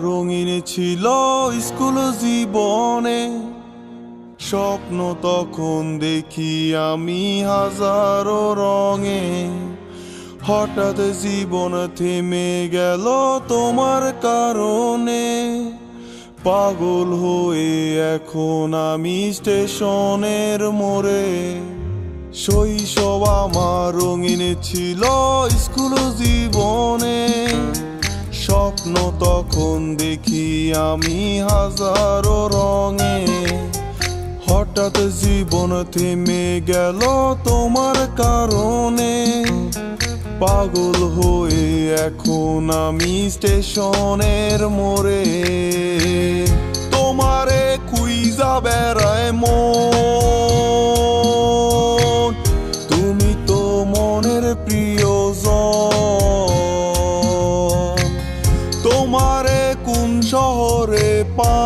রঙিন ছিল স্কুল জীবনে, স্বপ্ন তখন দেখি আমি হাজারো রঙে। হঠাৎ জীবন থেমে গেল তোমার কারণে, পাগল হয়ে এখন আমি স্টেশনের মোড়ে। শৈশব আমার রঙিন ছিল স্কুল জীবনে, স্বপ্ন তখন দেখি আমি হাজারো রঙে। হঠাৎ জীবন থেমে গেল তোমার কারণে, পাগল হয়ে এখন আমি স্টেশনের মোড়ে। তোমারে খুঁজা বেড়ায় মন, তুমি তো মনের প্রিয়জন। তোমারে কোন শহরে পাই,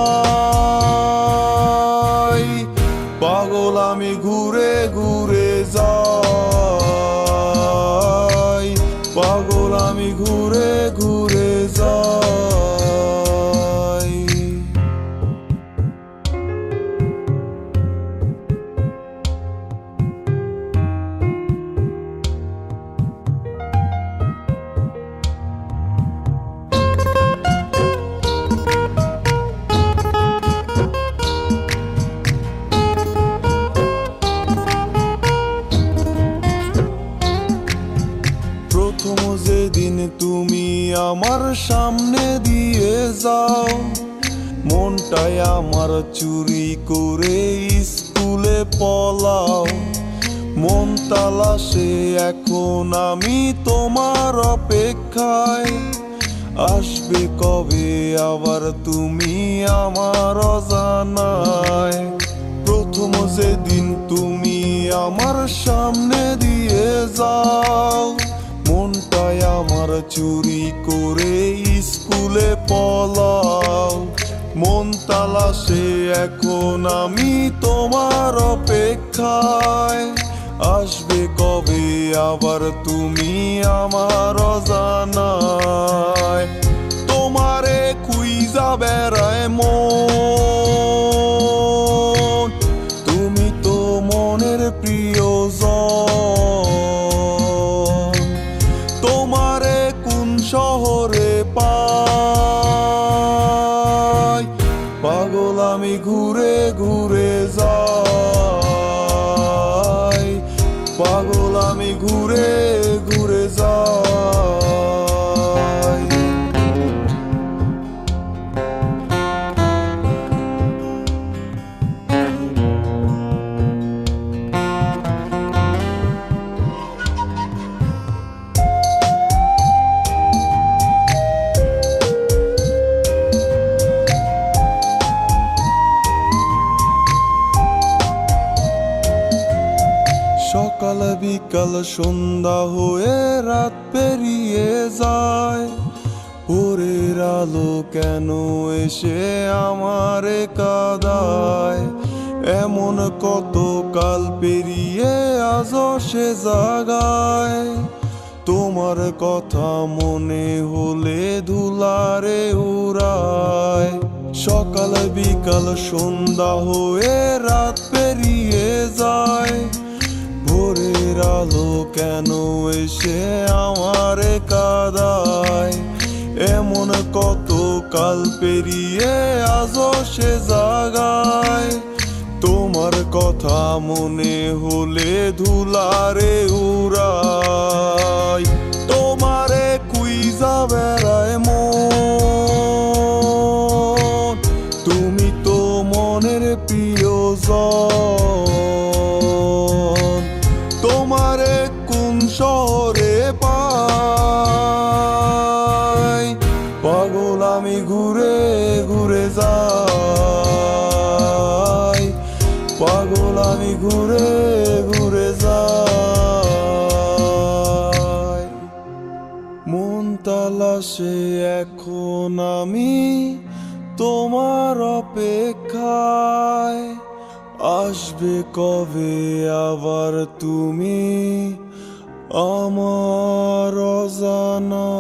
পাগল আমি ঘুরে ঘুরে যাই, পাগল আমি ঘুরে ঘুরে যাই। প্রথম যেদিন তুমি আমার সামনে দিয়ে যাও, মনটাই আমার চুরি করে স্কুলে পলাও। মন তালাশে এখন আমি তোমার অপেক্ষায়, আসবে কবে আবার তুমি আমার অজানায়। প্রথম যেদিন তুমি আমার সামনে দিয়ে যাও, মনটাই আমার চুরি করে স্কুলে পলাও। মন তালাশে এখন আমি তোমার অপেক্ষায়, আসবে কবে আবার তুমি আমার অজানায়। তোমারে খুঁজা বেড়ায় মন, তুমি তো মনের প্রিয়জন। তোমারে কোন শহরে পাই, পাগল আমি ঘুরে ঘুরে যাই, পাগল আমি ঘুরে ঘুরে যাই। সকাল বিকাল সন্ধ্যা হয়ে রাত পেরিয়ে যায়, ভোরের আলো কেন এসে আমারে কাঁদায়। এমন কত কাল পেরিয়ে আজও সে জাগায়, তোমার কথা মনে হলে ধুলারে উড়ায়। সকাল বিকাল সন্ধ্যা হয়ে রাত পেরিয়ে যায়, ভোরের আলো কেন এসে আমারে কাঁদায়। এমন কত কাল পেরিয়ে আজও সে জাগায়, তোমার কথা মনে হলে ধুলারে উড়াই। তোমারে খুঁজা বেড়ায় মন, তুমি তো মনের প্রিয়জন। তোমারে কোন শহরে পাই, পাগল আমি ঘুরে ঘুরে যাই, পাগল আমি ঘুরে ঘুরে যাই। মন তালাশে এখন আমি তোমার অপেক্ষায়, আসবে কবে আবার তুমি আমার অজানা।